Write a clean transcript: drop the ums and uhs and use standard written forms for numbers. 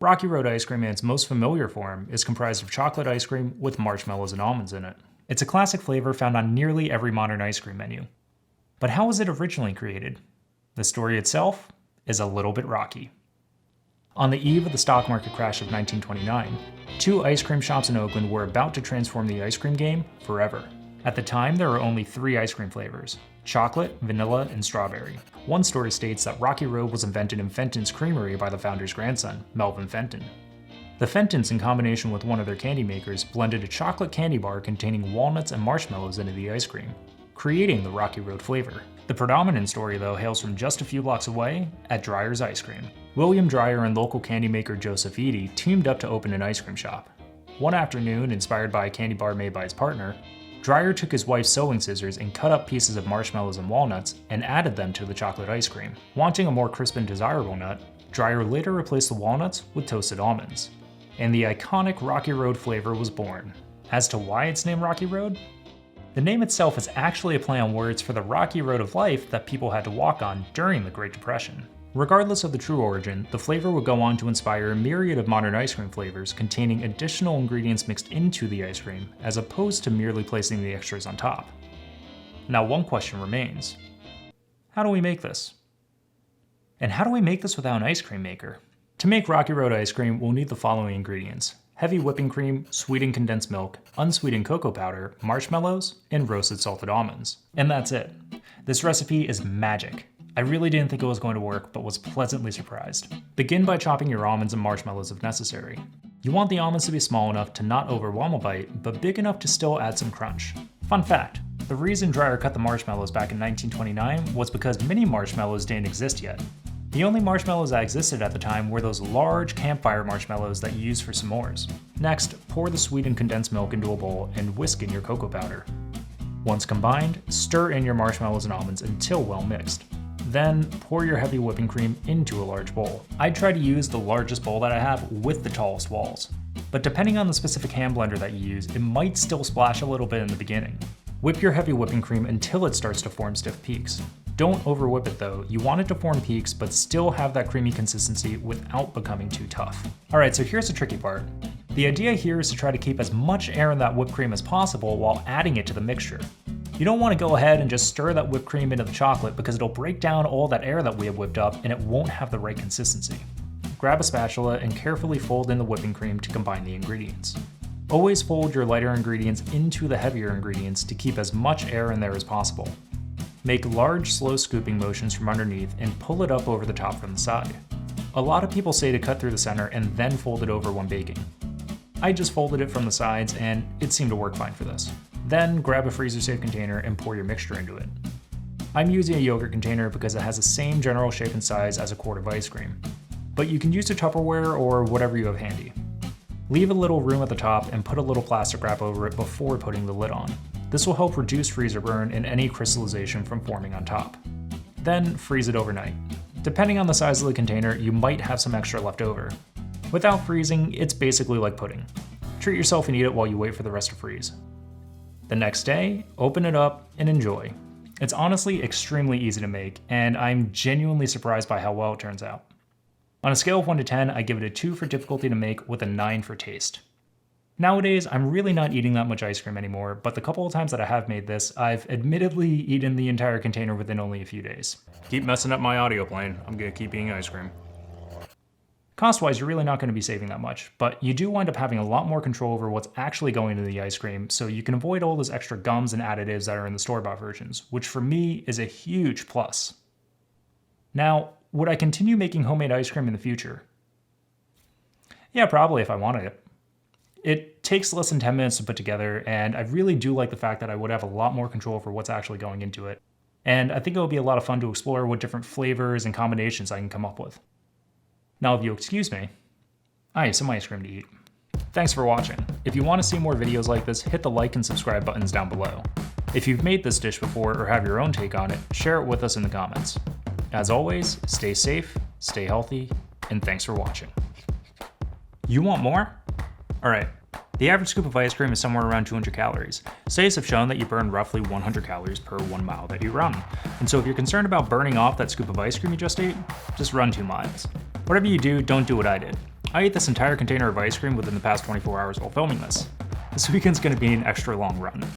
Rocky Road ice cream in its most familiar form is comprised of chocolate ice cream with marshmallows and almonds in it. It's a classic flavor found on nearly every modern ice cream menu. But how was it originally created? The story itself is a little bit rocky. On the eve of the stock market crash of 1929, two ice cream shops in Oakland were about to transform the ice cream game forever. At the time, there were only 3 ice cream flavors: chocolate, vanilla, and strawberry. One story states that Rocky Road was invented in Fenton's Creamery by the founder's grandson, Melvin Fenton. The Fentons, in combination with one of their candy makers, blended a chocolate candy bar containing walnuts and marshmallows into the ice cream, creating the Rocky Road flavor. The predominant story, though, hails from just a few blocks away at Dreyer's Ice Cream. William Dreyer and local candy maker Joseph Eady teamed up to open an ice cream shop. One afternoon, inspired by a candy bar made by his partner, Dreyer took his wife's sewing scissors and cut up pieces of marshmallows and walnuts and added them to the chocolate ice cream. Wanting a more crisp and desirable nut, Dreyer later replaced the walnuts with toasted almonds. And the iconic Rocky Road flavor was born. As to why it's named Rocky Road? The name itself is actually a play on words for the rocky road of life that people had to walk on during the Great Depression. Regardless of the true origin, the flavor would go on to inspire a myriad of modern ice cream flavors containing additional ingredients mixed into the ice cream, as opposed to merely placing the extras on top. Now, one question remains. How do we make this? And how do we make this without an ice cream maker? To make Rocky Road ice cream, we'll need the following ingredients: heavy whipping cream, sweetened condensed milk, unsweetened cocoa powder, marshmallows, and roasted salted almonds. And that's it. This recipe is magic. I really didn't think it was going to work, but was pleasantly surprised. Begin by chopping your almonds and marshmallows if necessary. You want the almonds to be small enough to not overwhelm a bite, but big enough to still add some crunch. Fun fact, the reason Dreyer cut the marshmallows back in 1929 was because mini marshmallows didn't exist yet. The only marshmallows that existed at the time were those large campfire marshmallows that you use for s'mores. Next, pour the sweetened condensed milk into a bowl and whisk in your cocoa powder. Once combined, stir in your marshmallows and almonds until well mixed. Then, pour your heavy whipping cream into a large bowl. I try to use the largest bowl that I have with the tallest walls. But depending on the specific hand blender that you use, it might still splash a little bit in the beginning. Whip your heavy whipping cream until it starts to form stiff peaks. Don't over whip it though, you want it to form peaks but still have that creamy consistency without becoming too tough. Alright, so here's the tricky part. The idea here is to try to keep as much air in that whipped cream as possible while adding it to the mixture. You don't want to go ahead and just stir that whipped cream into the chocolate because it'll break down all that air that we have whipped up and it won't have the right consistency. Grab a spatula and carefully fold in the whipping cream to combine the ingredients. Always fold your lighter ingredients into the heavier ingredients to keep as much air in there as possible. Make large, slow scooping motions from underneath and pull it up over the top from the side. A lot of people say to cut through the center and then fold it over when baking. I just folded it from the sides and it seemed to work fine for this. Then grab a freezer-safe container and pour your mixture into it. I'm using a yogurt container because it has the same general shape and size as a quart of ice cream, but you can use a Tupperware or whatever you have handy. Leave a little room at the top and put a little plastic wrap over it before putting the lid on. This will help reduce freezer burn and any crystallization from forming on top. Then freeze it overnight. Depending on the size of the container, you might have some extra left over. Without freezing, it's basically like pudding. Treat yourself and eat it while you wait for the rest to freeze. The next day, open it up and enjoy. It's honestly extremely easy to make, and I'm genuinely surprised by how well it turns out. On a scale of 1 to 10, I give it a 2 for difficulty to make with a 9 for taste. Nowadays, I'm really not eating that much ice cream anymore, but the couple of times that I have made this, I've admittedly eaten the entire container within only a few days. Keep messing up my audio playing, I'm gonna keep eating ice cream. Cost-wise, you're really not going to be saving that much, but you do wind up having a lot more control over what's actually going into the ice cream, so you can avoid all those extra gums and additives that are in the store-bought versions, which for me is a huge plus. Now, would I continue making homemade ice cream in the future? Yeah, probably if I wanted it. It takes less than 10 minutes to put together, and I really do like the fact that I would have a lot more control over what's actually going into it. And I think it would be a lot of fun to explore what different flavors and combinations I can come up with. Now, if you'll excuse me, I have some ice cream to eat. Thanks for watching. If you want to see more videos like this, hit the like and subscribe buttons down below. If you've made this dish before or have your own take on it, share it with us in the comments. As always, stay safe, stay healthy, and thanks for watching. You want more? Alright, the average scoop of ice cream is somewhere around 200 calories. Studies have shown that you burn roughly 100 calories per 1 mile that you run. And so if you're concerned about burning off that scoop of ice cream you just ate, just run 2 miles. Whatever you do, don't do what I did. I ate this entire container of ice cream within the past 24 hours while filming this. This weekend's gonna be an extra long run.